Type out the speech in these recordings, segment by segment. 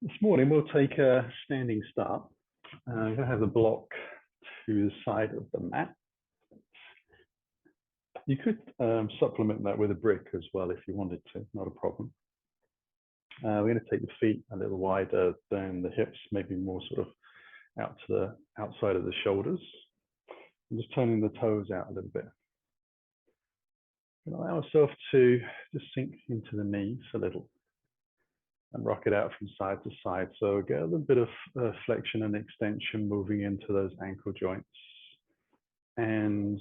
This morning we'll take a standing start. I'm going to have the block to the side of the mat. You could supplement that with a brick as well if you wanted to, not a problem. We're going to take the feet a little wider than the hips, maybe more sort of out to the outside of the shoulders. And just turning the toes out a little bit. And allow ourselves to just sink into the knees a little and rock it out from side to side. So get a little bit of flexion and extension moving into those ankle joints, and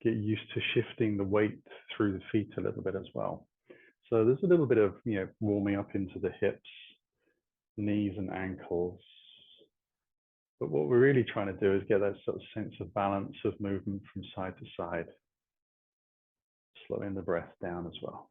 get used to shifting the weight through the feet a little bit as well. So there's a little bit of warming up into the hips, knees and ankles. But what we're really trying to do is get that sort of sense of balance of movement from side to side. Slowing the breath down as well.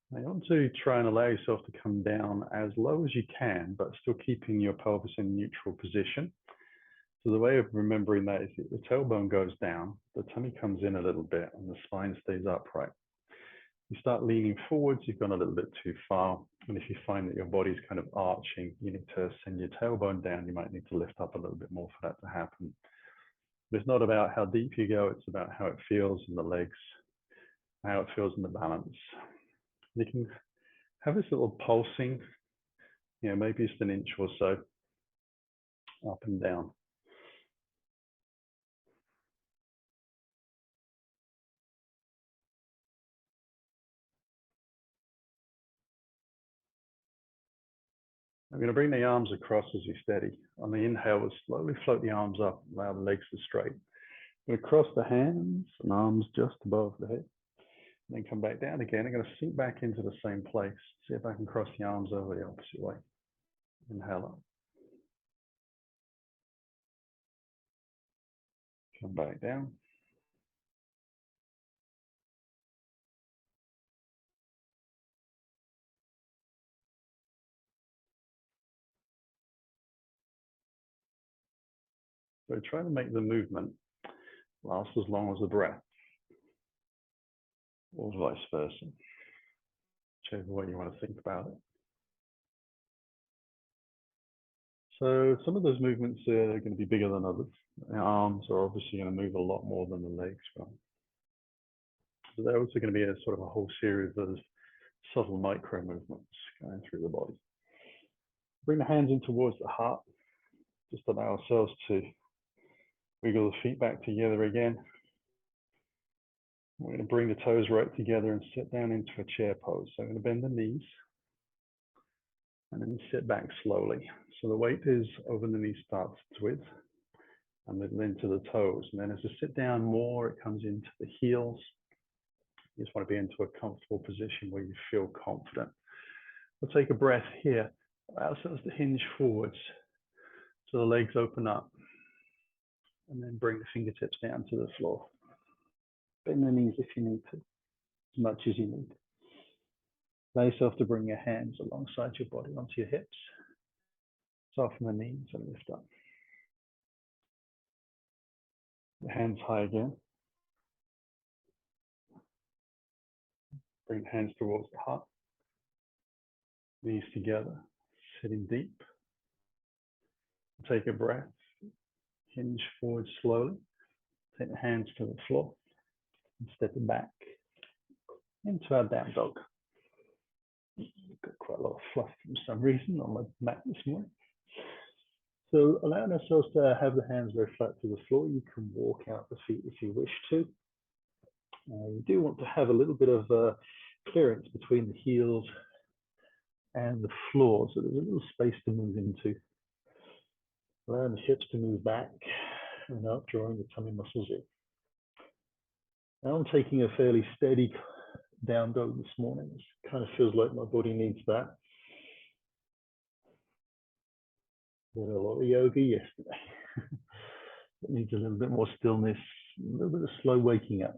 Now you want to try and allow yourself to come down as low as you can, but still keeping your pelvis in neutral position. So the way of remembering that is that the tailbone goes down, the tummy comes in a little bit, and the spine stays upright. You start leaning forwards, you've gone a little bit too far. And if you find that your body's kind of arching, you need to send your tailbone down. You might need to lift up a little bit more for that to happen. But it's not about how deep you go, it's about how it feels in the legs, how it feels in the balance. You can have this little pulsing, maybe just an inch or so, up and down. I'm going to bring the arms across as you steady. On the inhale, we'll slowly float the arms up, allow the legs to straight. I'm going to cross the hands and arms just above the head. And then come back down again. I'm going to sink back into the same place. See if I can cross the arms over the opposite way. Inhale up. Come back down. So try to make the movement last as long as the breath, or vice versa, whichever way you want to think about it. So some of those movements are going to be bigger than others. The arms are obviously going to move a lot more than the legs will. So they're also going to be a sort of a whole series of subtle micro movements going through the body. Bring the hands in towards the heart. Just allow ourselves to wiggle the feet back together again. We're going to bring the toes right together and sit down into a chair pose. So I'm going to bend the knees and then sit back slowly. So the weight is over the knee starts with and then into the toes. And then as you sit down more, it comes into the heels. You just want to be into a comfortable position where you feel confident. We'll take a breath here. Allow ourselves to hinge forwards so the legs open up. And then bring the fingertips down to the floor. Bend the knees if you need to, as much as you need. Allow yourself to bring your hands alongside your body onto your hips. Soften the knees and lift up. The hands high again. Bring hands towards the heart. Knees together, sitting deep. Take a breath. Hinge forward slowly. Take the hands to the floor. And step it back into our down dog. Got quite a lot of fluff for some reason on my mat this morning. So allowing ourselves to have the hands very flat to the floor. You can walk out the feet if you wish to. You do want to have a little bit of clearance between the heels and the floor, so there's a little space to move into. Allowing the hips to move back and up, drawing the tummy muscles in. Now I'm taking a fairly steady down dog this morning. It kind of feels like my body needs that. Did a lot of yoga yesterday. It needs a little bit more stillness, a little bit of slow waking up.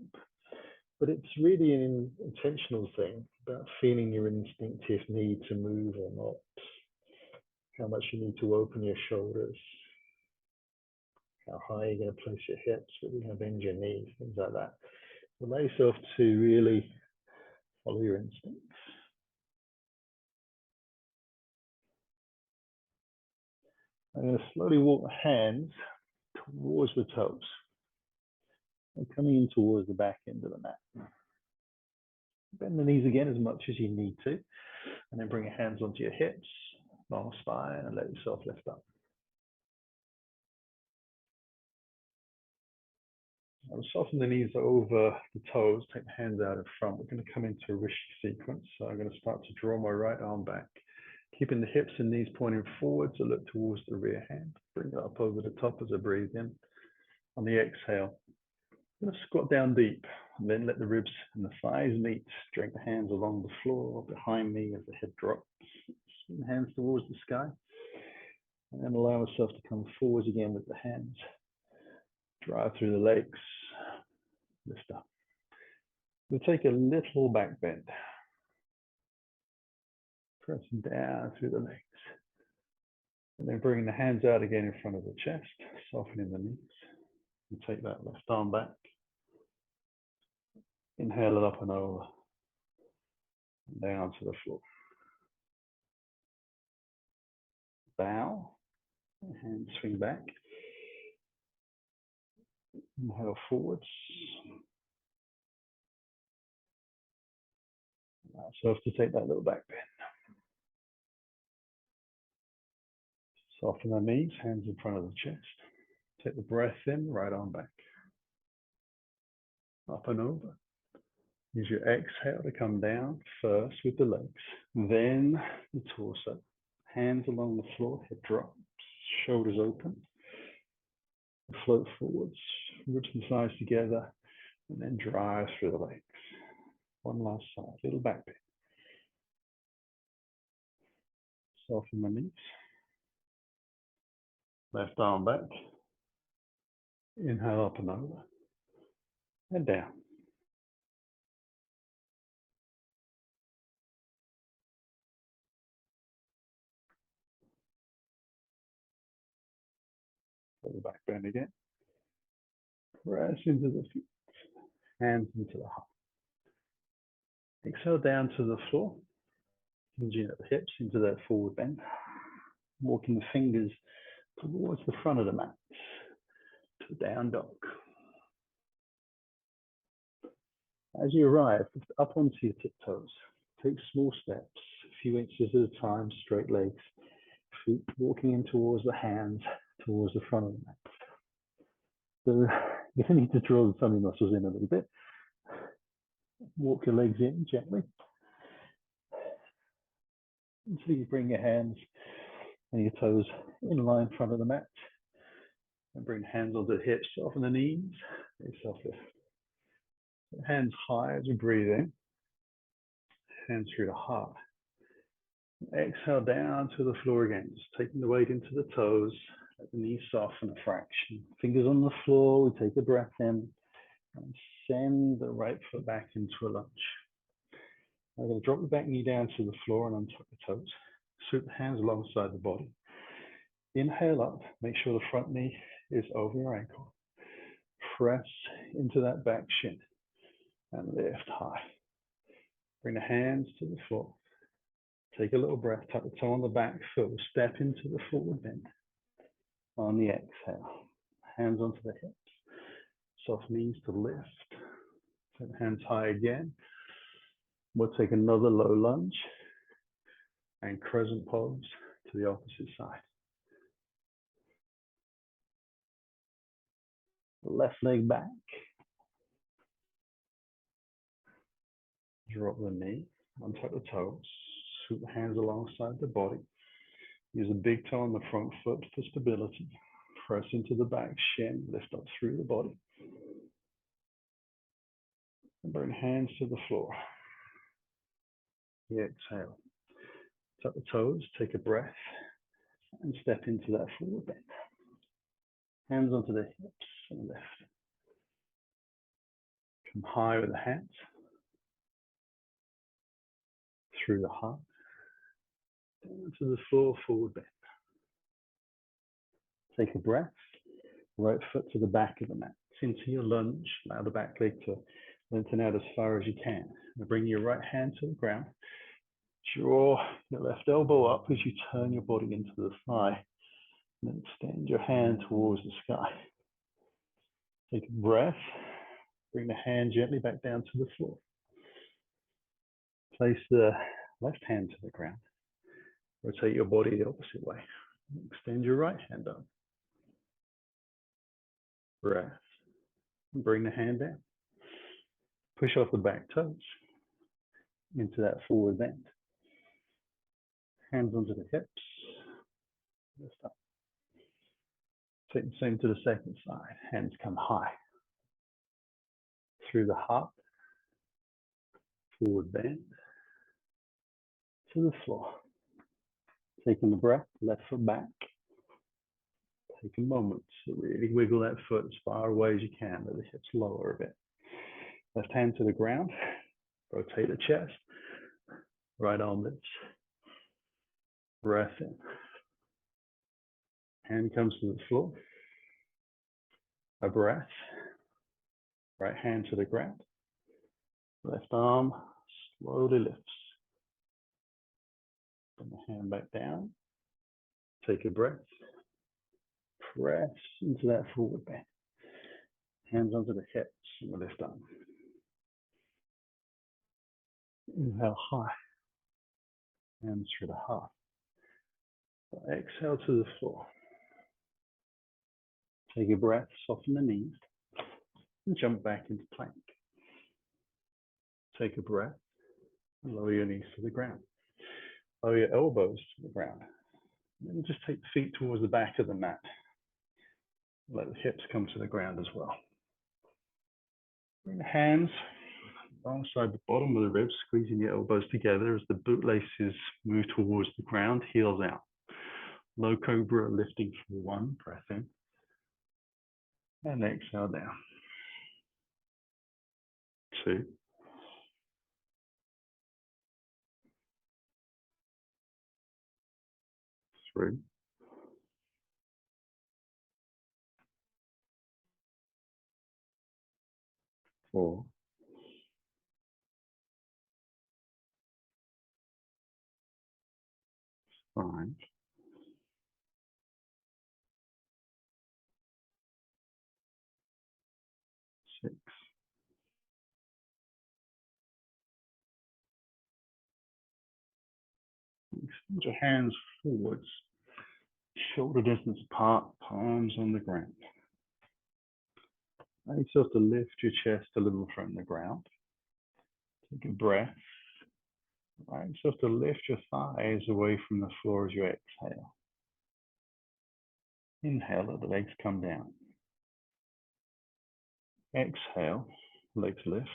But it's really an intentional thing about feeling your instinctive need to move or not, how much you need to open your shoulders, how high you're going to place your hips, whether you're going to bend your knees, things like that. Allow yourself to really follow your instincts. I'm going to slowly walk the hands towards the toes and coming in towards the back end of the mat. Bend the knees again as much as you need to, and then bring your hands onto your hips, long spine, and let yourself lift up. I'll soften the knees over the toes, take the hands out in front. We're going to come into a Rishi sequence. So I'm going to start to draw my right arm back, keeping the hips and knees pointing forward to look towards the rear hand. Bring it up over the top as I breathe in. On the exhale, I'm going to squat down deep, and then let the ribs and the thighs meet. Drag the hands along the floor behind me as the head drops. Swing the hands towards the sky. And then allow myself to come forwards again with the hands. Drive through the legs. Lift up. We'll take a little back bend. Pressing down through the legs. And then bringing the hands out again in front of the chest, softening the knees. And take that left arm back. Inhale it up and over. And down to the floor. Bow. Hands swing back. Inhale forwards. Allow yourself to take that little back bend. Soften the knees, hands in front of the chest. Take the breath in, right arm back. Up and over. Use your exhale to come down first with the legs, then the torso. Hands along the floor, head drops, shoulders open. Float forwards, ribs and thighs together, and then drive through the legs. One last side, little back bend. Soften the knees. Left arm back. Inhale up and over. And down. Little back bend again. Press into the feet. Hands into the heart. Exhale down to the floor. Hinging at the hips into that forward bend. Walking the fingers towards the front of the mat. To down dog. As you arrive, up onto your tiptoes. Take small steps, a few inches at a time, straight legs. Feet walking in towards the hands, towards the front of the mat. So you're going to need to draw the tummy muscles in a little bit. Walk your legs in gently. Until you bring your hands and your toes in line in front of the mat. And bring hands onto the hips, soften the knees. Yourself lift. Hands high as you breathe in. Hands through the heart. Exhale down to the floor again. Just taking the weight into the toes. Let the knees soften a fraction. Fingers on the floor. We take a breath in. And send the right foot back into a lunge. I'm going to drop the back knee down to the floor and untuck the toes. Sweep the hands alongside the body. Inhale up. Make sure the front knee is over your ankle. Press into that back shin. And lift high. Bring the hands to the floor. Take a little breath. Tuck the toe on the back foot. Step into the forward bend. On the exhale. Hands onto the hips. Soft knees to lift. Take the hands high again. We'll take another low lunge. And crescent pose to the opposite side. Left leg back. Drop the knee, untuck the toes, sweep the hands alongside the body. Use a big toe on the front foot for stability. Press into the back shin, lift up through the body. And bring hands to the floor. Exhale. Tuck the toes, take a breath, and step into that forward bend. Hands onto the hips and lift. Come high with the hands. Through the heart, down to the floor, forward bend. Take a breath Right foot to the back of the mat. Into your lunge, allow the back leg to lengthen out as far as you can. Now bring your right hand to the ground. Draw your left elbow up as you turn your body into the thigh. And then extend your hand towards the sky. Take a breath. Bring the hand gently back down to the floor. Place the left hand to the ground. Rotate your body the opposite way. Extend your right hand up. Breath. And bring the hand down. Push off the back toes into that forward bend. Hands onto the hips. Lift up. Take the same to the second side. Hands come high. Through the heart. Forward bend. To the floor. Taking the breath, left foot back. Take a moment to really wiggle that foot as far away as you can. Let the hips lower a bit. Left hand to the ground. Rotate the chest. Right arm lifts. Breath in. Hand comes to the floor. A breath. Right hand to the ground. Left arm slowly lifts. Bring the hand back down. Take a breath. Press into that forward bend. Hands onto the hips and the left arm. Inhale high. Hands through the heart. Exhale to the floor. Take a breath, soften the knees, and jump back into plank. Take a breath, and lower your knees to the ground. Lower your elbows to the ground. And then just take the feet towards the back of the mat. Let the hips come to the ground as well. Bring the hands alongside the bottom of the ribs, squeezing your elbows together as the bootlaces move towards the ground, heels out. Low cobra, lifting for 1, breath in. And exhale down. 2. 3. 4. 5. 6. Extend your hands forwards, shoulder distance apart, palms on the ground. Allow yourself to lift your chest a little from the ground. Take a breath. Allow yourself to lift your thighs away from the floor as you exhale. Inhale, let the legs come down. Exhale, legs lift.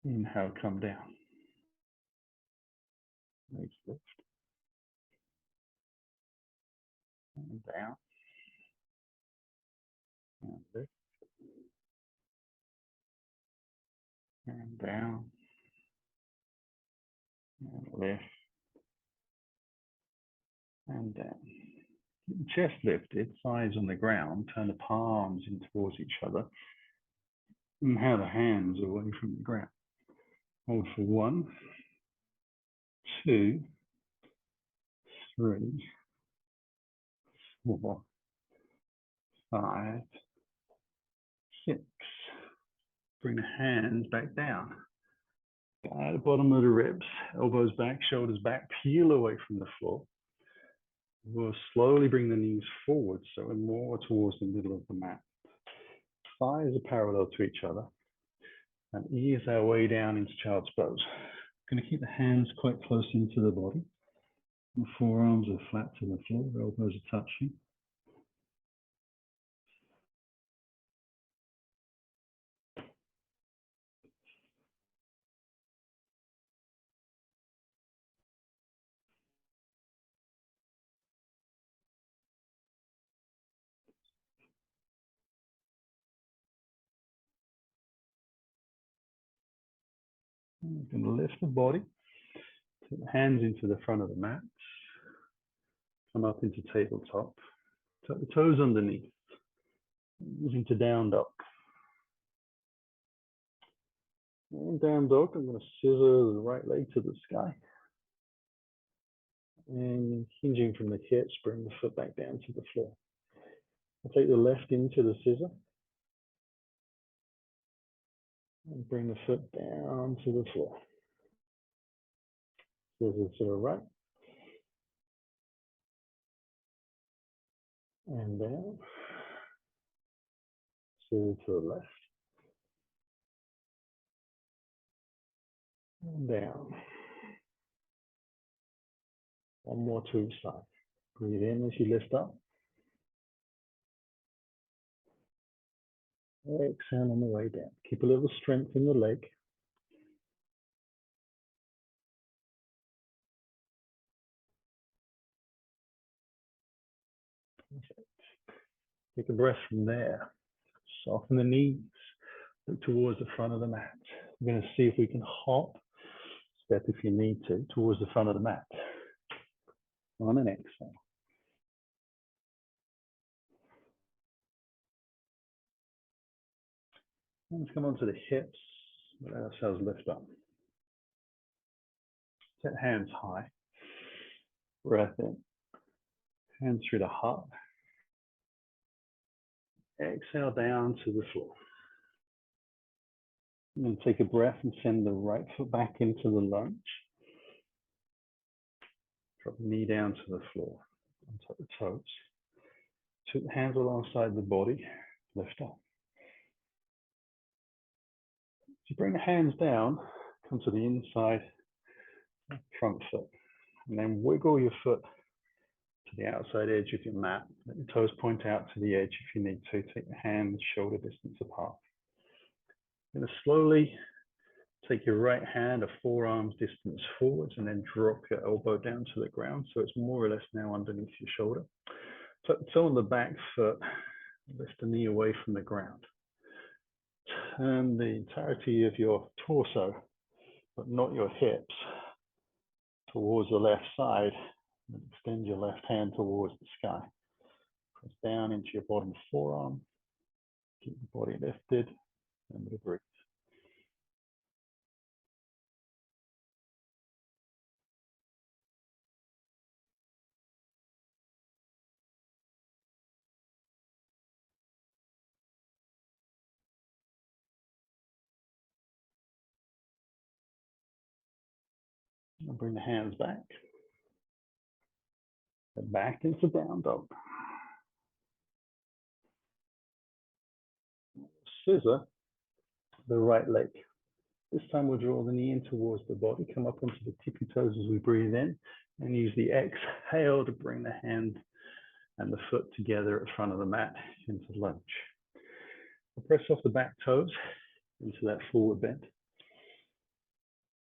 Inhale, come down. Legs lift. And down. And lift. And down. And lift. And down. Keep the chest lifted, thighs on the ground. Turn the palms in towards each other. Inhale the hands away from the ground. Hold for 1, 2, 3, 4, 5, 6. Bring the hands back down. At the bottom of the ribs, elbows back, shoulders back, peel away from the floor. We'll slowly bring the knees forward, so we're more towards the middle of the mat. Thighs are parallel to each other. And ease our way down into child's pose. Going to keep the hands quite close into the body. The forearms are flat to the floor, elbows are touching. We're going to lift the body, take the hands into the front of the mat, come up into tabletop, Tuck the toes underneath. Moving to down dog. In down dog, I'm going to scissor the right leg to the sky. And hinging from the hips, bring the foot back down to the floor. I'll take the left into the scissor. And bring the foot down to the floor. Scissor to the right. And down. Scissor to the left. And down. One more to each side. Breathe in as you lift up. Exhale on the way down. Keep a little strength in the leg. Perfect. Take a breath from there. Soften the knees. Look towards the front of the mat. We're going to see if we can hop, step if you need to, towards the front of the mat. On an exhale. And let's come onto the hips. Let ourselves lift up. Set hands high. Breath in. Hands through the heart. Exhale down to the floor. And then take a breath and send the right foot back into the lunge. Drop the knee down to the floor. Untap the toes. Put the hands alongside the body. Lift up. As you bring the hands down, come to the inside front foot. And then wiggle your foot to the outside edge of your mat. Let your toes point out to the edge if you need to. Take the hands shoulder distance apart. You're going to slowly take your right hand a forearm's distance forwards and then drop your elbow down to the ground. So it's more or less now underneath your shoulder. Tuck the toe on the back foot. Lift the knee away from the ground. Turn the entirety of your torso, but not your hips, towards the left side. And extend your left hand towards the sky. Press down into your bottom forearm. Keep the body lifted. And breathe. And bring the hands back. And back into down dog. Scissor the right leg. This time we'll draw the knee in towards the body. Come up onto the tippy toes as we breathe in. And use the exhale to bring the hand and the foot together at the front of the mat into lunge. We'll press off the back toes into that forward bend.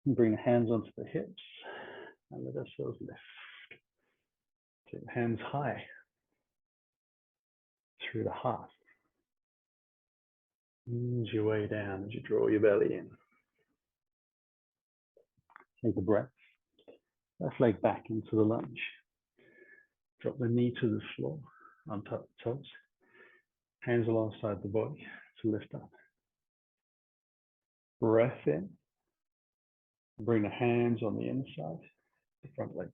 And bring the hands onto the hips. And let ourselves lift. Take the hands high through the heart. Ease your way down as you draw your belly in. Take a breath. Left leg back into the lunge. Drop the knee to the floor. Untap the toes. Hands alongside the body to lift up. Breath in. Bring the hands on the inside, the front leg.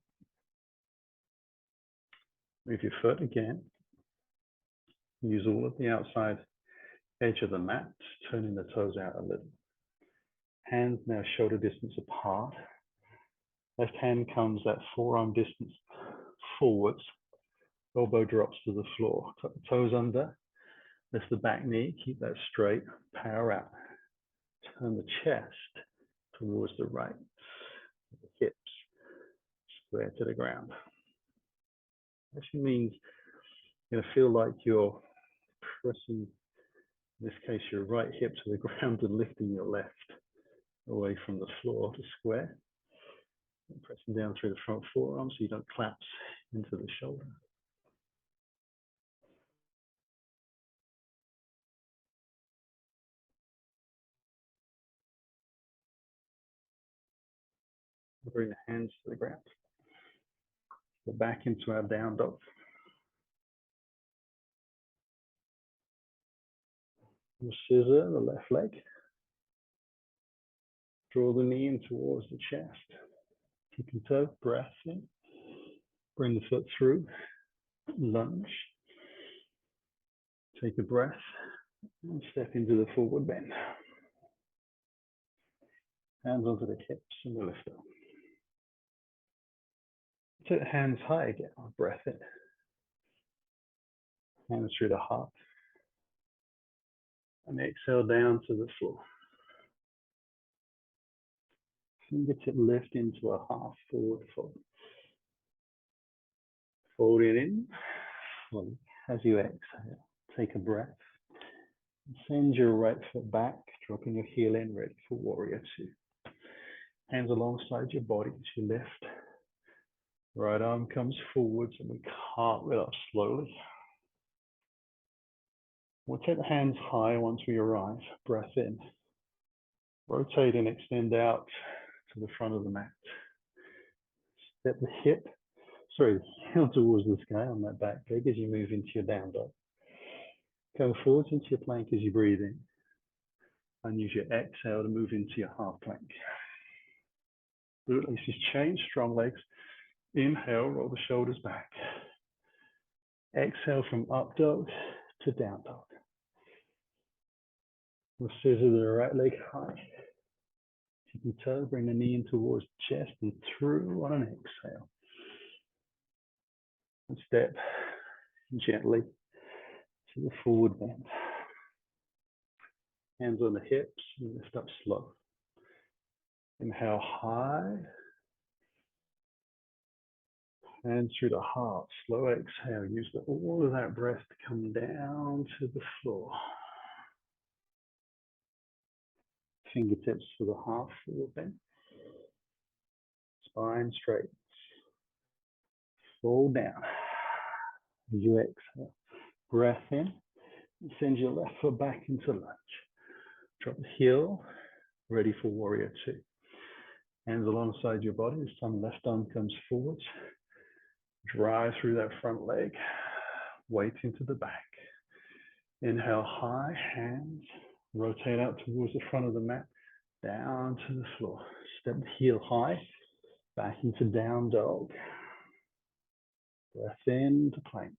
Move your foot again. Use all of the outside edge of the mat, turning the toes out a little. Hands now shoulder distance apart. Left hand comes that forearm distance forwards. Elbow drops to the floor. Tuck the toes under. Lift the back knee. Keep that straight. Power out. Turn the chest towards the right. The hips square to the ground. Actually means you're going to feel like you're pressing, in this case, your right hip to the ground and lifting your left away from the floor to square. And pressing down through the front forearm so you don't collapse into the shoulder. Bring the hands to the ground. Go back into our down dog. We'll scissor the left leg. Draw the knee in towards the chest. Tippy toe, breath in. Bring the foot through. Lunge. Take a breath and step into the forward bend. Hands onto the hips and the lift up. Take the hands high again. Breath in. Hands through the heart. And exhale down to the floor. Fingertip lift into a half forward fold. Fold it in. As you exhale, take a breath. Send your right foot back, dropping your heel in, ready for warrior two. Hands alongside your body as you lift. Right arm comes forwards and we cartwheel up slowly. We'll take the hands high once we arrive. Breath in. Rotate and extend out to the front of the mat. Step the heel towards the sky on that back leg as you move into your down dog. Go forwards into your plank as you breathe in. And use your exhale to move into your half plank. Release change, strong legs. Inhale, roll the shoulders back. Exhale from up dog to down dog. We'll scissor the right leg high. Tippy toe, bring the knee in towards the chest and through on an exhale. And step gently to the forward bend. Hands on the hips and lift up slow. Inhale high. Hands through the heart. Slow exhale. Use all of that breath to come down to the floor. Fingertips for the half forward bend. Spine straight. Fall down. As you exhale, breath in. Send your left foot back into lunge. Drop the heel. Ready for warrior two. Hands alongside your body. This time left arm comes forwards. Drive through that front leg. Weight into the back. Inhale high, hands. Rotate out towards the front of the mat. Down to the floor. Step the heel high. Back into down dog. Breath in to plank.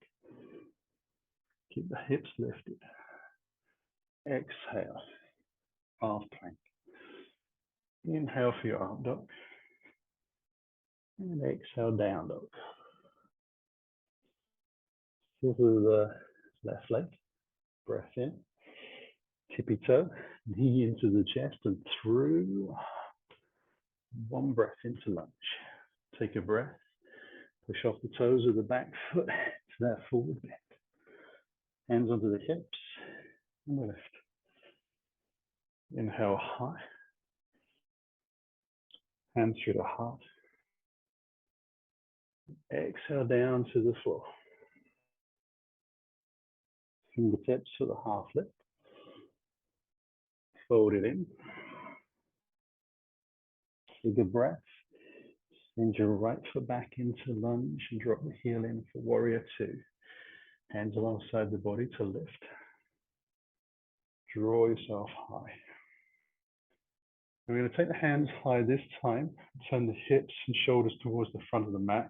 Keep the hips lifted. Exhale. Half plank. Inhale for your up dog. And exhale, down dog. Scissor the left leg. Breath in. Tippy toe. Knee into the chest and through. One breath into lunge. Take a breath. Push off the toes of the back foot to that forward bend. Hands onto the hips and lift. Inhale high. Hands through the heart. Exhale down to the floor. Fingertips for the half lift. Fold it in. Take a breath. Send your right foot back into lunge and drop the heel in for warrior two. Hands alongside the body to lift. Draw yourself high. We're going to take the hands high this time. Turn the hips and shoulders towards the front of the mat.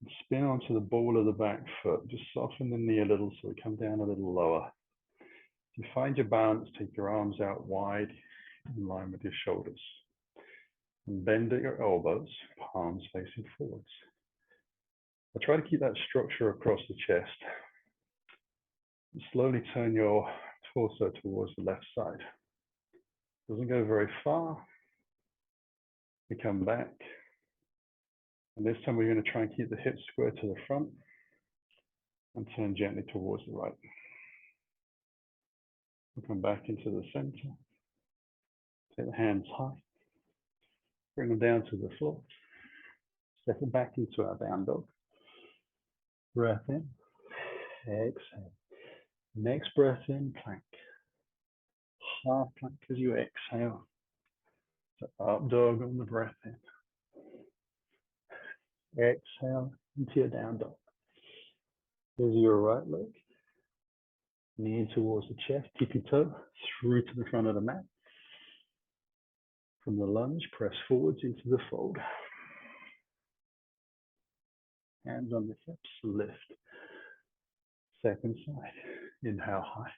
And spin onto the ball of the back foot. Just soften the knee a little so we come down a little lower. If you find your balance, take your arms out wide in line with your shoulders. And bend at your elbows, palms facing forwards. I'll try to keep that structure across the chest. And slowly turn your torso towards the left side. Doesn't go very far. We come back. And this time we're going to try and keep the hips square to the front and turn gently towards the right. We'll come back into the center. Take the hands high. Bring them down to the floor. Step it back into our down dog. Breath in. Exhale. Next breath in, plank. Half plank as you exhale. So up dog on the breath in. Exhale into your down dog. Here's your right leg. Knee towards the chest, tippy toe through to the front of the mat. From the lunge, press forwards into the fold. Hands on the hips, lift. Second side, inhale high.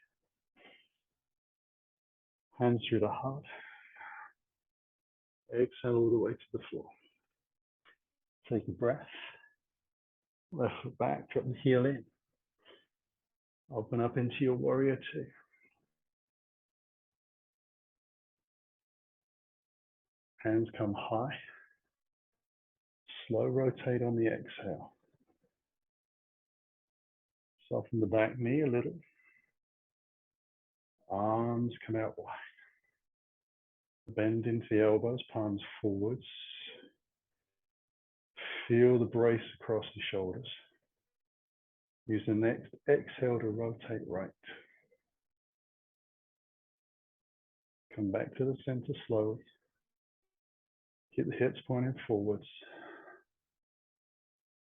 Hands through the heart. Exhale all the way to the floor. Take a breath. Left foot back, drop the heel in. Open up into your warrior two. Hands come high. Slow rotate on the exhale. Soften the back knee a little. Arms come out wide. Bend into the elbows, palms forwards. Feel the brace across the shoulders. Use the next exhale to rotate right. Come back to the center slowly. Keep the hips pointing forwards.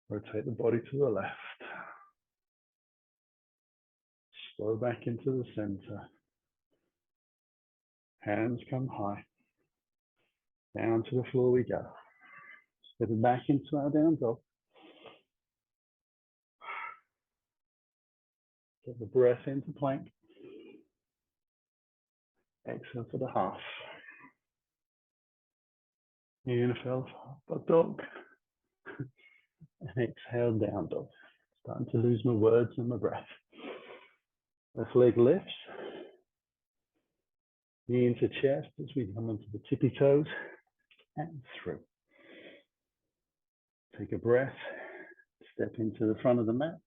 Rotate the body to the left. Slow back into the center. Hands come high. Down to the floor we go. Step it back into our down dog. Get the breath into plank. Exhale for the half. Inhale, up dog. And exhale, down dog. Starting to lose my words and my breath. Left leg lifts. Knee into chest as we come into the tippy toes and through. Take a breath. Step into the front of the mat.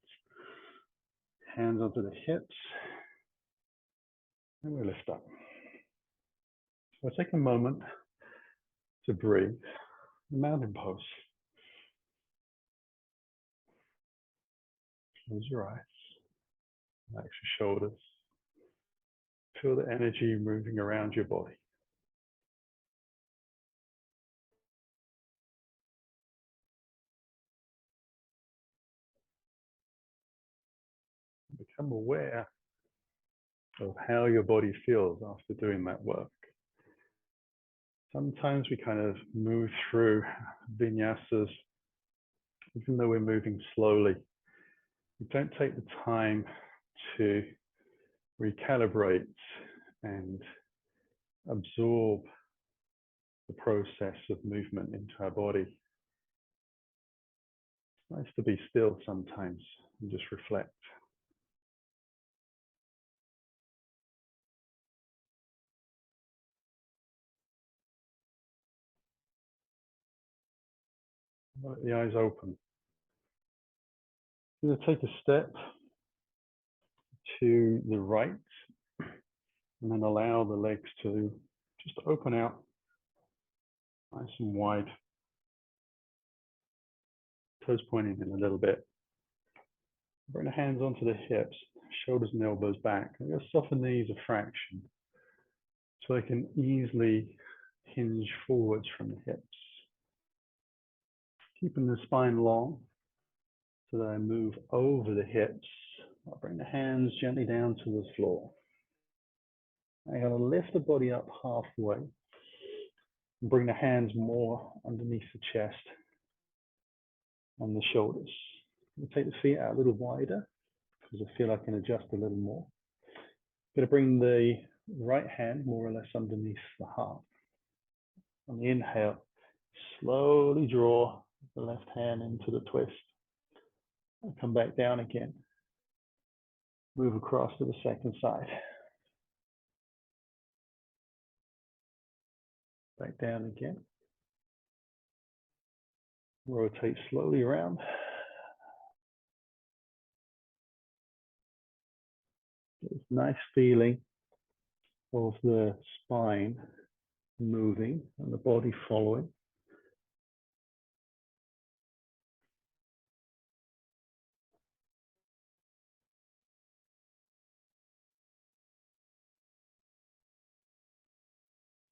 Hands onto the hips. And we lift up. So take a moment to breathe. Mountain pose. Close your eyes. Relax your shoulders. Feel the energy moving around your body. Become aware of how your body feels after doing that work. Sometimes we kind of move through vinyasas, even though we're moving slowly. We don't take the time to recalibrate and absorb the process of movement into our body. It's nice to be still sometimes and just reflect. Let the eyes open. I'm going to take a step to the right and then allow the legs to just open out nice and wide. Toes pointing in a little bit. Bring the hands onto the hips, shoulders and elbows back. I'm going to soften these a fraction so they can easily hinge forwards from the hips. Keeping the spine long so that I move over the hips. I'll bring the hands gently down to the floor. I'm going to lift the body up halfway and bring the hands more underneath the chest and the shoulders. I'm going to take the feet out a little wider because I feel I can adjust a little more. I'm going to bring the right hand more or less underneath the heart. On the inhale, slowly draw the left hand into the twist. And come back down again. Move across to the second side. Back down again. Rotate slowly around. This nice feeling of the spine moving and the body following.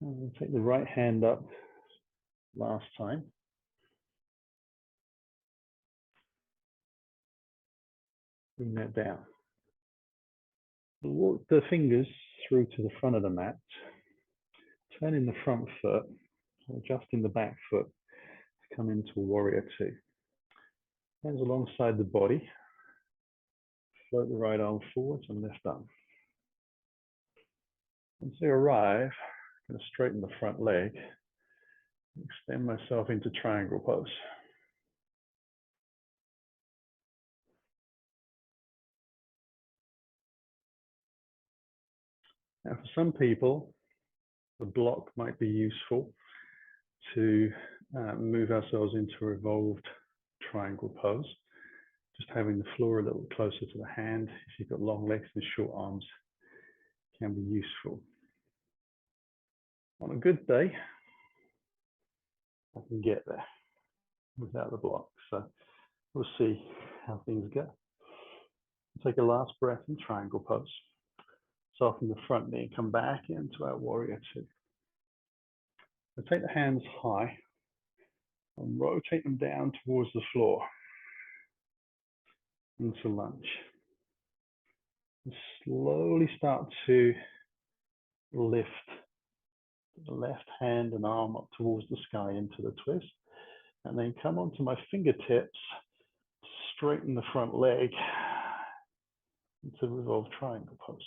And we'll take the right hand up last time. Bring that down. Walk the fingers through to the front of the mat, turning the front foot, adjusting the back foot to come into warrior two. Hands alongside the body, float the right arm forwards and lift up. Once I arrive, I'm going to straighten the front leg, extend myself into triangle pose. Now, for some people, the block might be useful to move ourselves into a revolved triangle pose. Just having the floor a little closer to the hand, if you've got long legs and short arms, can be useful. On a good day, I can get there without the block. So we'll see how things go. Take a last breath in triangle pose. Soften the front knee and come back into our warrior two. So take the hands high and rotate them down towards the floor into lunge. And slowly start to lift the left hand and arm up towards the sky into the twist. And then come onto my fingertips, straighten the front leg into revolved triangle pose.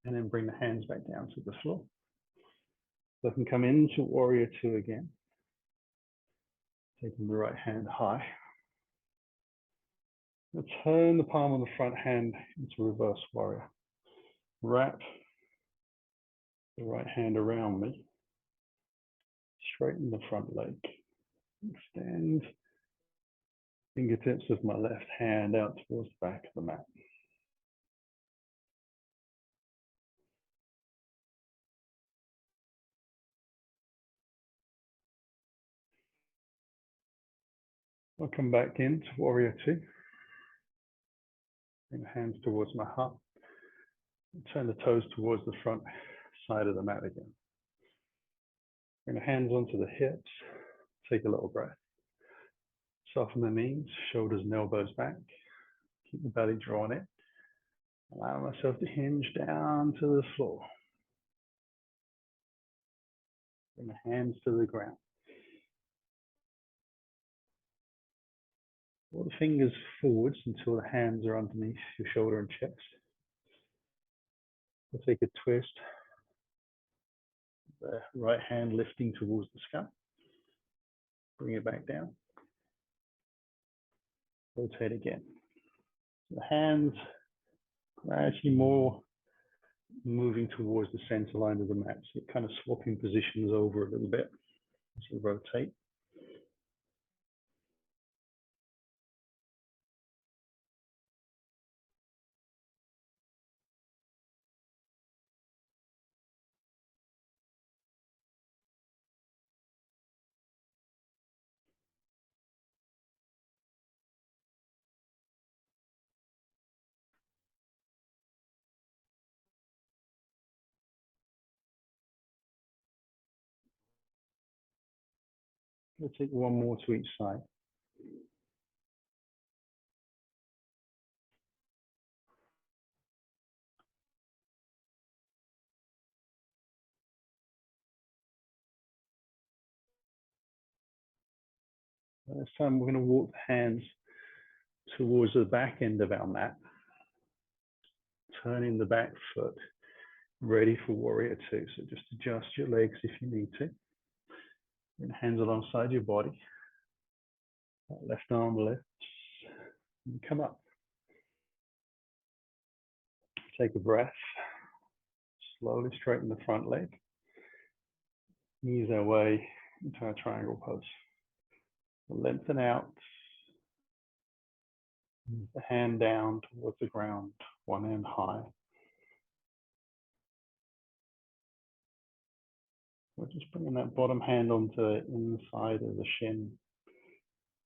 And then bring the hands back down to the floor. So I can come into warrior two again. Taking the right hand high. I'll turn the palm of the front hand into reverse warrior. Wrap the right hand around me. Straighten the front leg. Extend fingertips of my left hand out towards the back of the mat. I'll come back into warrior two. Bring the hands towards my heart. Turn the toes towards the front side of the mat again. Bring the hands onto the hips. Take a little breath. Soften the knees, shoulders and elbows back. Keep the belly drawn in. Allow myself to hinge down to the floor. Bring the hands to the ground. Pull the fingers forwards until the hands are underneath your shoulder and chest. We'll take a twist. The right hand lifting towards the sky. Bring it back down. Rotate again. The hands gradually more moving towards the center line of the mat. So you're kind of swapping positions over a little bit as you rotate. We'll take one more to each side. This time we're going to walk the hands towards the back end of our mat, turning the back foot, ready for warrior two. So just adjust your legs if you need to. And hands alongside your body. Left arm lifts. And come up. Take a breath. Slowly straighten the front leg. Ease our way into our triangle pose. Lengthen out. Move the hand down towards the ground, one hand high. We're just bringing that bottom hand onto the inside of the shin.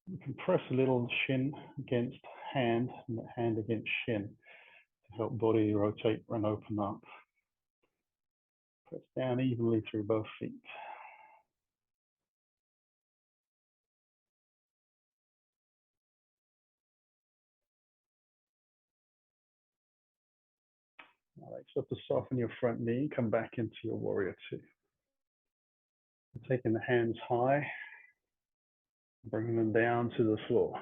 You can press a little shin against hand and the hand against shin to help body rotate and open up. Press down evenly through both feet. All right, so to soften your front knee, come back into your warrior two. Taking the hands high, bringing them down to the floor.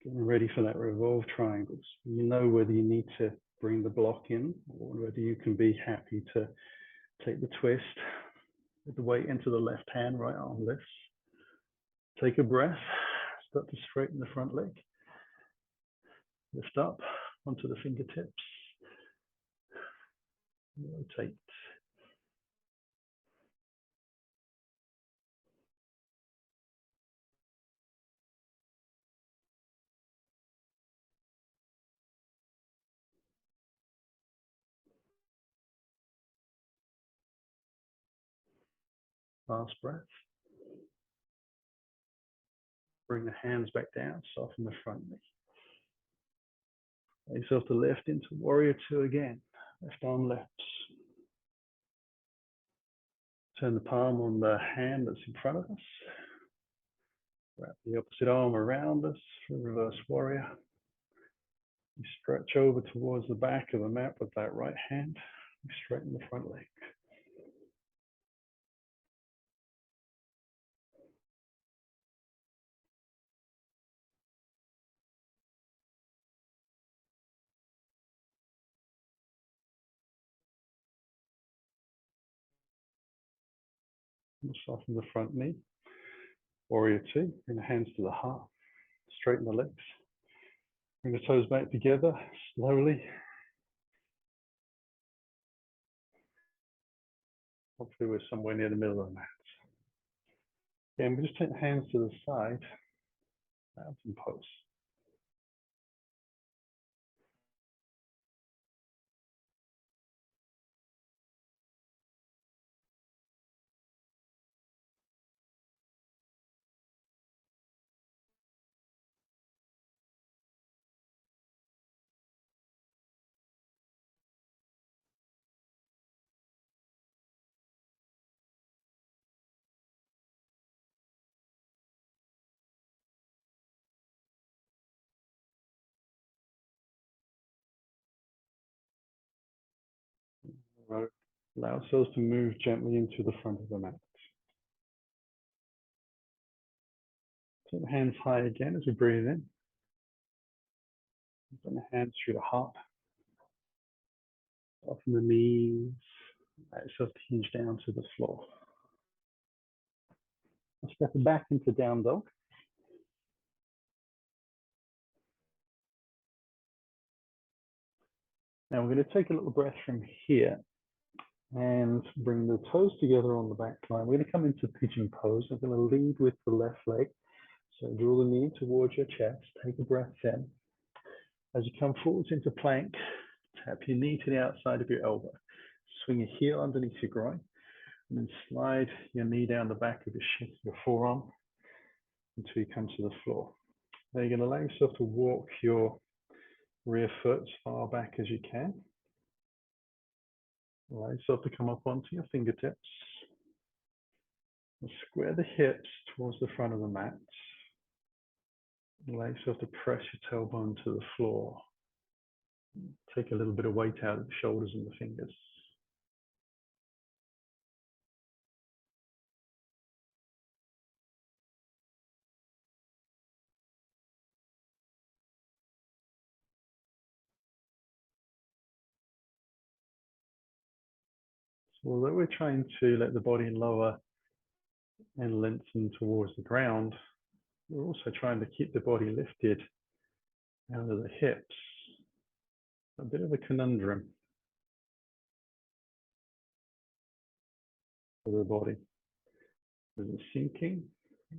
Getting ready for that revolve triangles. You know whether you need to bring the block in or whether you can be happy to take the twist with the weight into the left hand, right arm lifts. Take a breath, start to straighten the front leg. Lift up onto the fingertips. Rotate. Last breath. Bring the hands back down, soften the front knee. Lay yourself to left into warrior two again. Left arm lifts. Turn the palm on the hand that's in front of us. Wrap the opposite arm around us for reverse warrior. You stretch over towards the back of the mat with that right hand. You straighten the front leg. Soften the front knee. Warrior two. Bring the hands to the heart. Straighten the legs. Bring the toes back together slowly. Hopefully we're somewhere near the middle of the mat. Again, we just take the hands to the side. Mountain pose. Right. Allow ourselves to move gently into the front of the mat. Take the hands high again as we breathe in. Bring the hands through the heart. Soften the knees. Allow yourself to hinge down to the floor. I'll step back into down dog. Now we're going to take a little breath from here and bring the toes together on the back line. We're going to come into pigeon pose. I'm going to lead with the left leg. So draw the knee towards your chest. Take a breath in. As you come forwards into plank, tap your knee to the outside of your elbow. Swing your heel underneath your groin. And then slide your knee down the back of your forearm until you come to the floor. Now you're going to allow yourself to walk your rear foot as far back as you can. Allow yourself to come up onto your fingertips. And square the hips towards the front of the mat. Allow yourself to press your tailbone to the floor. Take a little bit of weight out of the shoulders and the fingers. So although we're trying to let the body lower and lengthen towards the ground, we're also trying to keep the body lifted out of the hips. A bit of a conundrum for the body. Is it sinking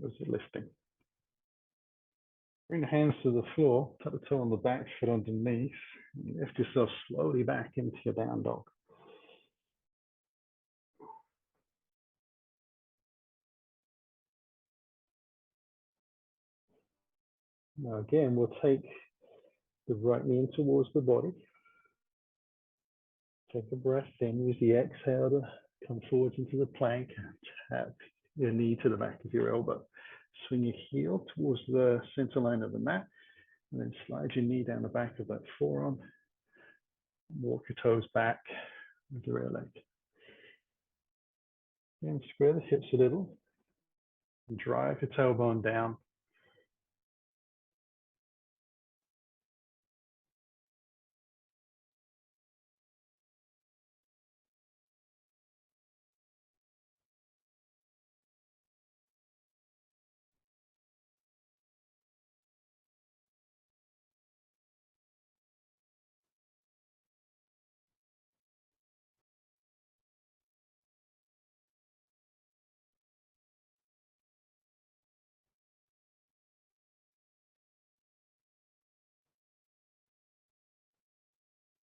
or is it lifting? Bring the hands to the floor, tuck the toe on the back, foot underneath, and lift yourself slowly back into your down dog. Now again, we'll take the right knee in towards the body. Take a breath in, use the exhale to come forwards into the plank. Tap your knee to the back of your elbow. Swing your heel towards the center line of the mat, and then slide your knee down the back of that forearm. Walk your toes back with the rear leg. And square the hips a little. And drive your tailbone down.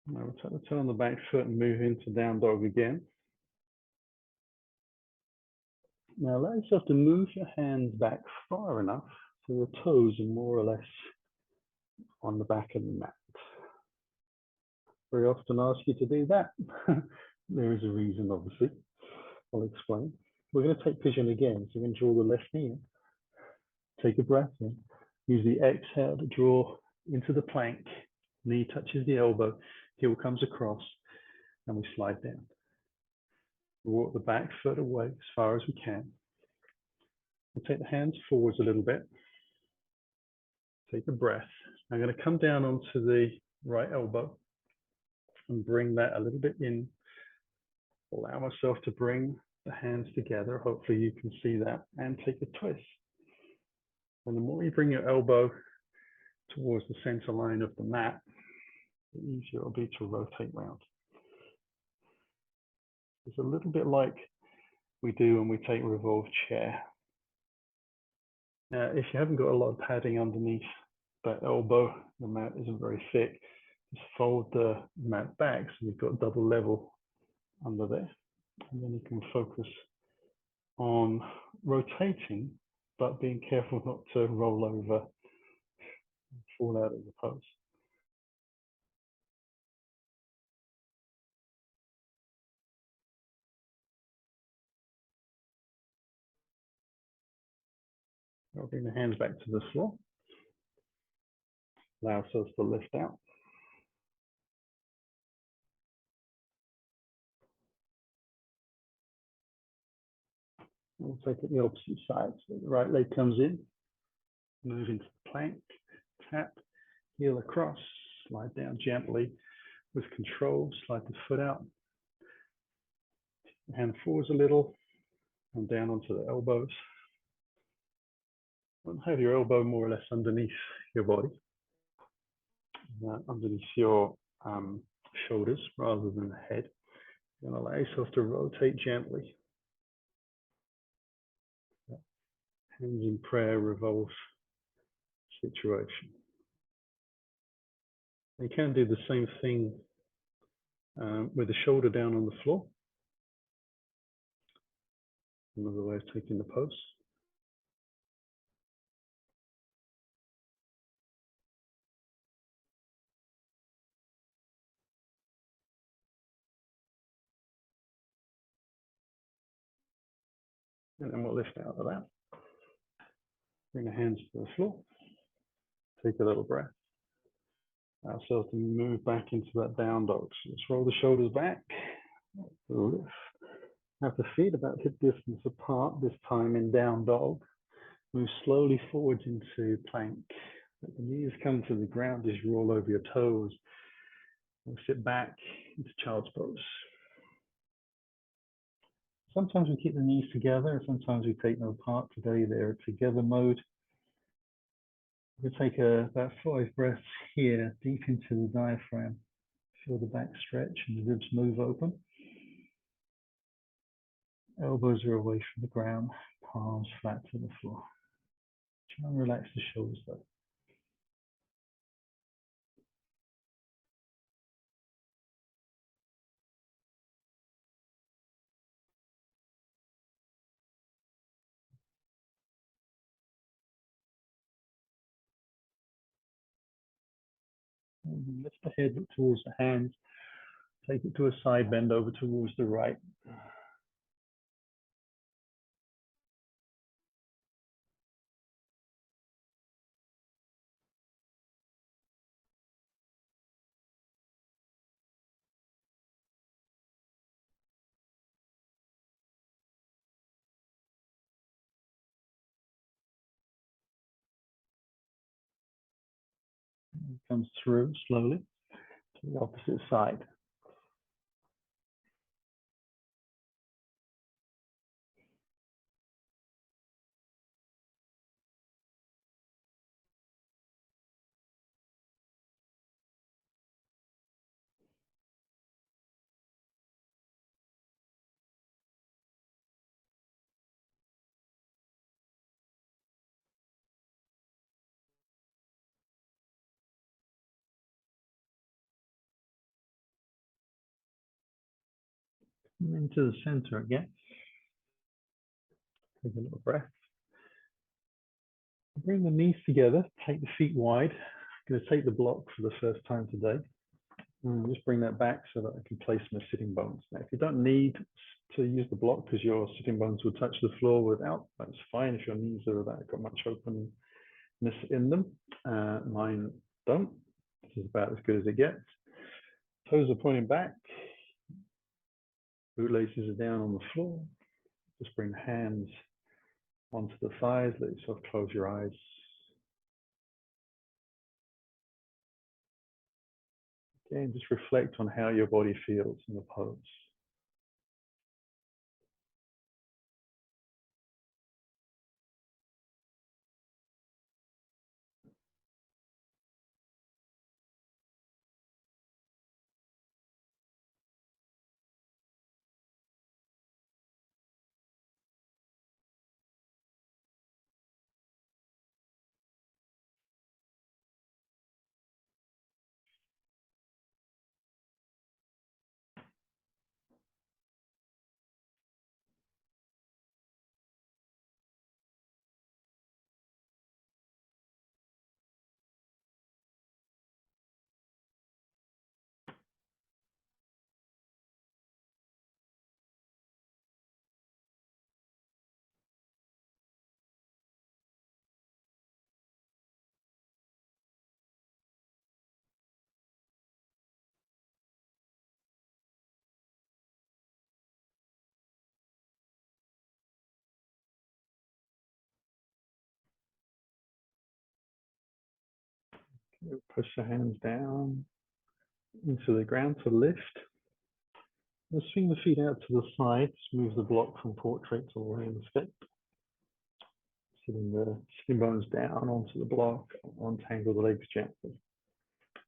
Now we'll take the toe on the back foot and move into down dog again. Now allow yourself to move your hands back far enough so your toes are more or less on the back of the mat. Very often ask you to do that. There is a reason, obviously. I'll explain. We're going to take pigeon again. So we're going to draw the left knee in. Take a breath in. Use the exhale to draw into the plank. Knee touches the elbow. Heel comes across. And we slide down. We walk the back foot away as far as we can. We'll take the hands forwards a little bit. Take a breath. I'm going to come down onto the right elbow and bring that a little bit in. Allow myself to bring the hands together. Hopefully you can see that, and take a twist. And the more you bring your elbow towards the center line of the mat, the easier it'll be to rotate round. It's a little bit like we do when we take revolved chair. Now, if you haven't got a lot of padding underneath that elbow, the mat isn't very thick, just fold the mat back so you've got double level under there. And then you can focus on rotating, but being careful not to roll over and fall out of the pose. I'll bring the hands back to the floor. Allow ourselves to lift out. We'll take it the opposite side. So the right leg comes in, move into the plank, tap, heel across, slide down gently with control, slide the foot out, hand forwards a little, and down onto the elbows. And have your elbow more or less underneath your body, underneath your shoulders rather than the head. And allow yourself to rotate gently. Hands in prayer, revolve situation. You can do the same thing with the shoulder down on the floor. Another way of taking the pose. And then we'll lift out of that. Bring the hands to the floor. Take a little breath. Allow ourselves to move back into that down dog. So let's roll the shoulders back. Lift. Have the feet about hip distance apart, this time in down dog. Move slowly forwards into plank. Let the knees come to the ground as you roll over your toes. We'll sit back into child's pose. Sometimes we keep the knees together, sometimes we take them apart. Today they're together mode. We'll take about 5 breaths here, deep into the diaphragm. Feel the back stretch and the ribs move open. Elbows are away from the ground, palms flat to the floor. Try and relax the shoulders though. Lift the head towards the hands. Take it to a side bend over towards the right. Comes through slowly to the opposite side. And into the center again. Take a little breath. Bring the knees together, take the feet wide. I'm going to take the block for the first time today. And just bring that back so that I can place my sitting bones. Now, if you don't need to use the block because your sitting bones will touch the floor without, that's fine. If your knees are that got much openness in them, mine don't. This is about as good as it gets. Toes are pointing back. Bootlaces are down on the floor. Just bring the hands onto the thighs. Let yourself close your eyes. Again, just reflect on how your body feels in the pose. Push the hands down into the ground to lift. And swing the feet out to the side. Move the block from portrait to landscape. Sitting the skin bones down onto the block. Untangle the legs gently.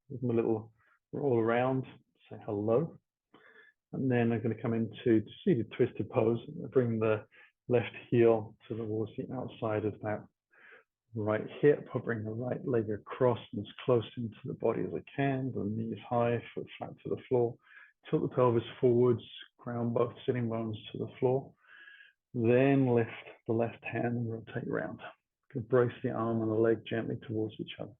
Give them a little roll around. Say hello. And then I'm going to come into seated twisted pose. Bring the left heel towards the outside of that right hip. I'll bring the right leg across and as close into the body as I can. The knees high, foot flat to the floor. Tilt the pelvis forwards, ground both sitting bones to the floor. Then lift the left hand and rotate around. Brace the arm and the leg gently towards each other.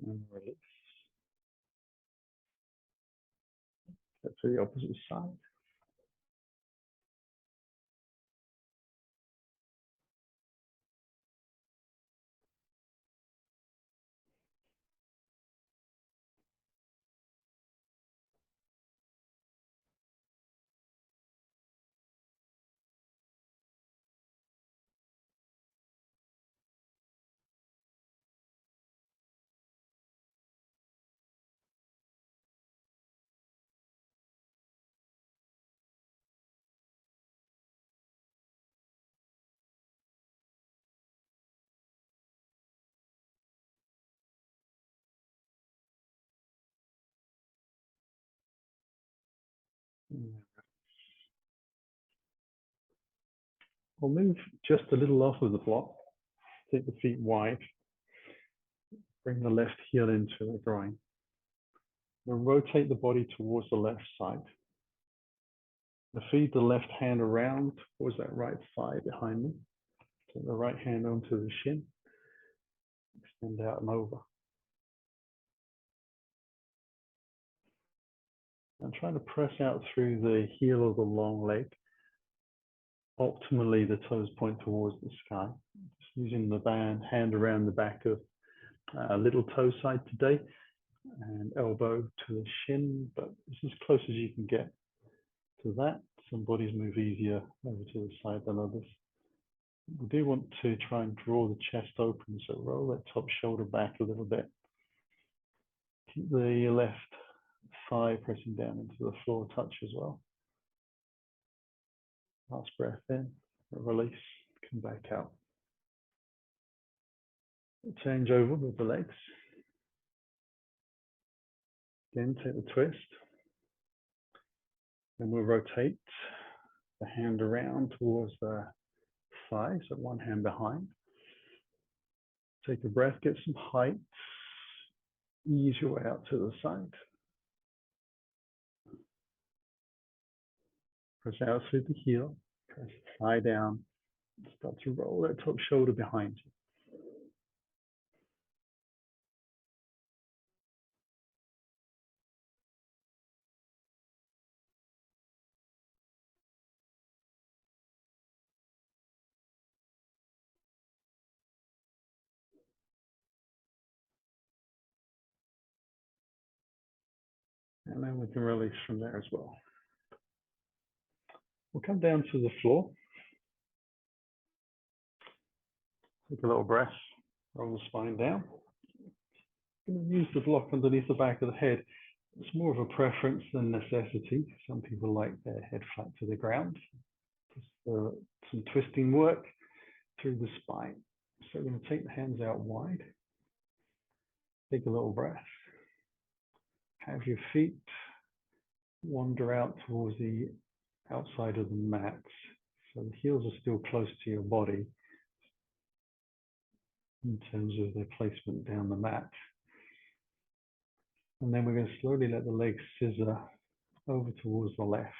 And release. Go to the opposite side. We'll move just a little off of the block. Take the feet wide. Bring the left heel into the groin. And rotate the body towards the left side. Now feed the left hand around towards that right thigh behind me. Take the right hand onto the shin. Extend out and over. And try to press out through the heel of the long leg. Optimally, the toes point towards the sky. Just using the hand around the back of little toe side today, and elbow to the shin, but it's as close as you can get to that. Some bodies move easier over to the side than others. We do want to try and draw the chest open, so roll that top shoulder back a little bit. Keep the left thigh pressing down into the floor touch as well. Last breath in, release, come back out. Change over with the legs. Again, take the twist. Then we'll rotate the hand around towards the thigh, so one hand behind. Take a breath, get some height. Ease your way out to the side. Press out through the heel, press the thigh down. Start to roll that top shoulder behind you. And then we can release from there as well. We'll come down to the floor. Take a little breath, roll the spine down. I'm going to use the block underneath the back of the head. It's more of a preference than necessity. Some people like their head flat to the ground. Just some twisting work through the spine. So we're going to take the hands out wide. Take a little breath. Have your feet wander out towards the outside of the mat. So the heels are still close to your body in terms of their placement down the mat. And then we're going to slowly let the legs scissor over towards the left.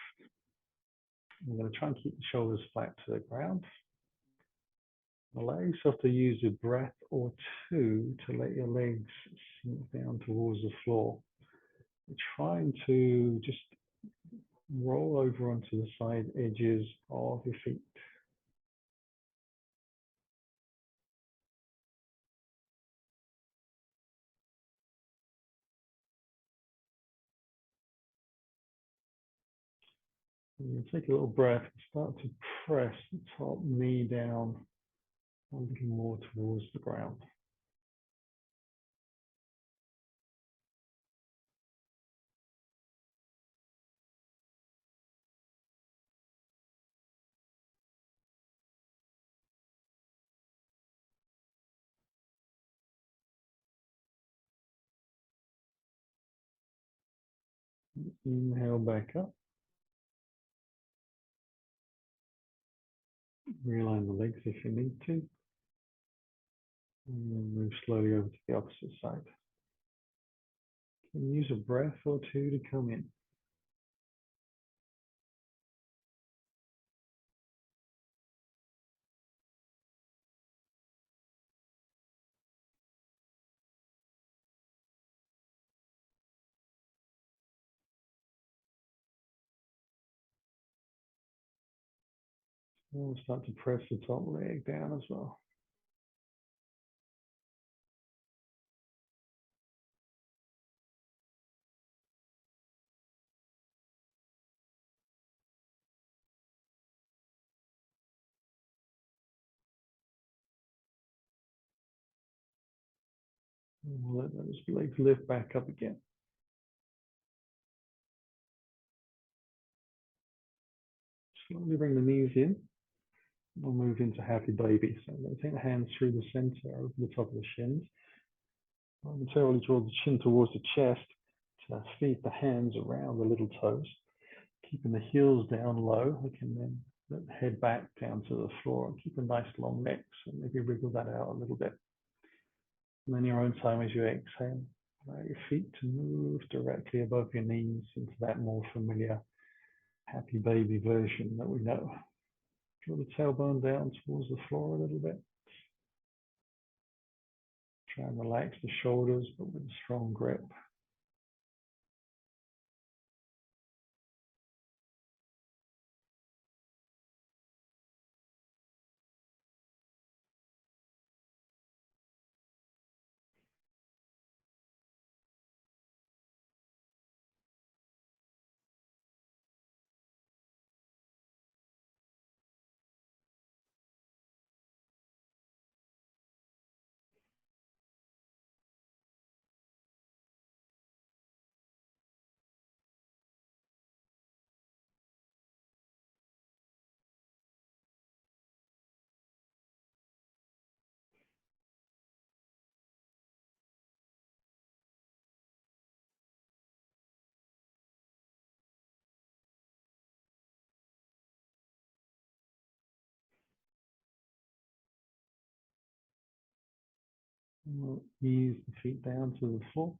We're going to try and keep the shoulders flat to the ground. Allow yourself to use a breath or two to let your legs sink down towards the floor. We're trying to just roll over onto the side edges of your feet. And you take a little breath and start to press the top knee down a little more towards the ground. Inhale back up. Realign the legs if you need to. And then move slowly over to the opposite side. You can use a breath or two to come in. And we'll start to press the top leg down as well. And we'll let those legs lift back up again. Slowly bring the knees in. We'll move into happy baby. So I'm going to take the hands through the center, over the top of the shins. Momentarily draw the chin towards the chest to feed the hands around the little toes. keeping the heels down low, we can then let the head back down to the floor and keep a nice long neck. So maybe wriggle that out a little bit. And then your own time as you exhale, allow your feet to move directly above your knees into that more familiar happy baby version that we know. Draw the tailbone down towards the floor a little bit. Try and relax the shoulders, but with a strong grip. And we'll ease the feet down to the floor.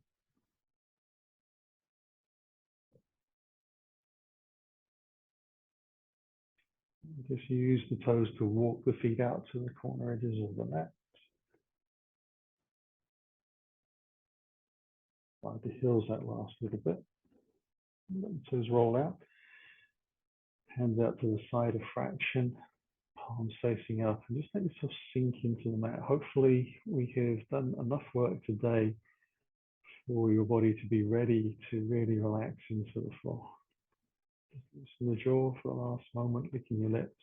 Just use the toes to walk the feet out to the corner edges of the mat. Slide the heels that last little bit. Let the toes roll out. Hands out to the side of fraction. Palms facing up. And just let yourself sink into the mat. Hopefully we have done enough work today for your body to be ready to really relax into the floor. Just loosen the jaw for the last moment, licking your lips.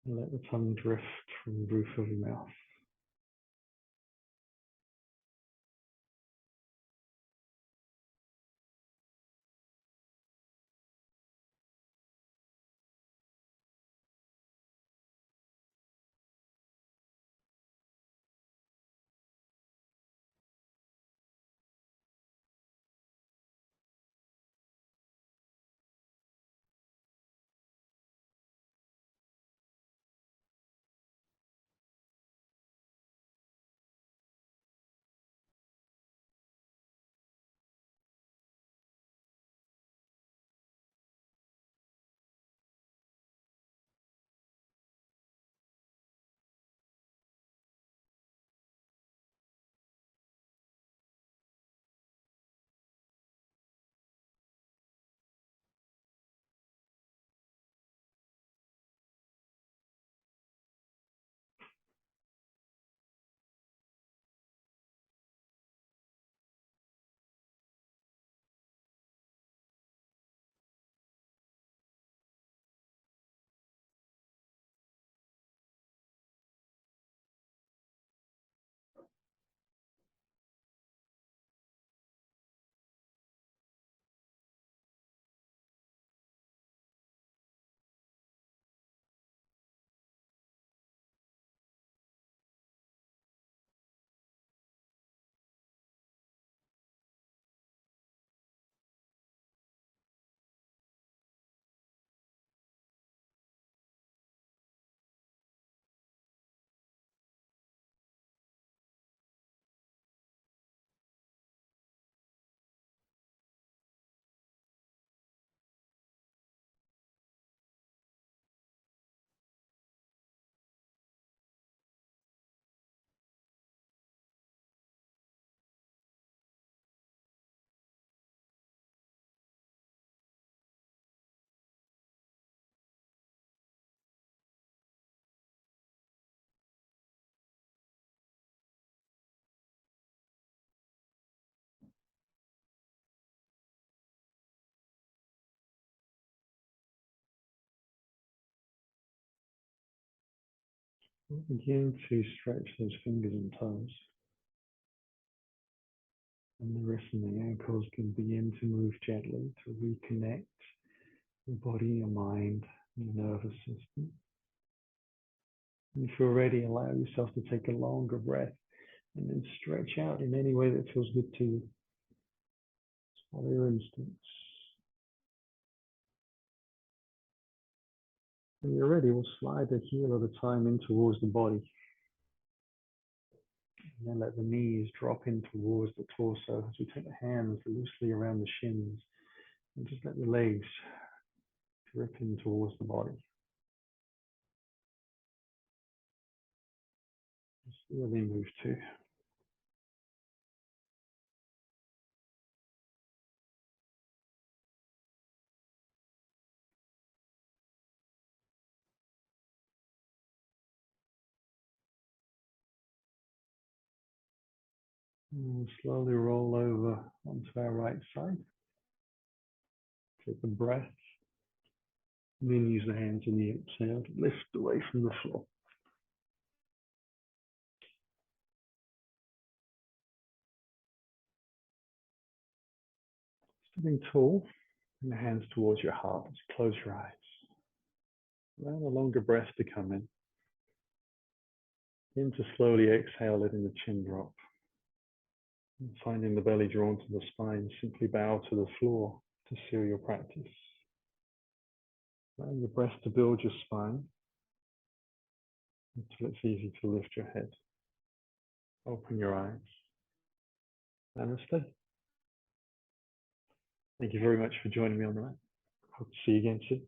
And let the tongue drift from the roof of your mouth. We'll begin to stretch those fingers and toes. And the wrists and the ankles can begin to move gently to reconnect your body, your mind, your nervous system. And if you're ready, allow yourself to take a longer breath and then stretch out in any way that feels good to you. Follow your instincts. When you're ready, we'll slide the heel at a time in towards the body. And then let the knees drop in towards the torso as we take the hands loosely around the shins. And just let the legs drip in towards the body. Just really move to. And we'll slowly roll over onto our right side. Take a breath. And then use the hands in the exhale to lift away from the floor. Sitting tall, and the hands towards your heart. Close your eyes. Allow a longer breath to come in. Begin to slowly exhale, letting the chin drop. And finding the belly drawn to the spine, simply bow to the floor to seal your practice. Allow your breath to build your spine until it's easy to lift your head. Open your eyes. Namaste. Thank you very much for joining me on the mat. Hope to see you again soon.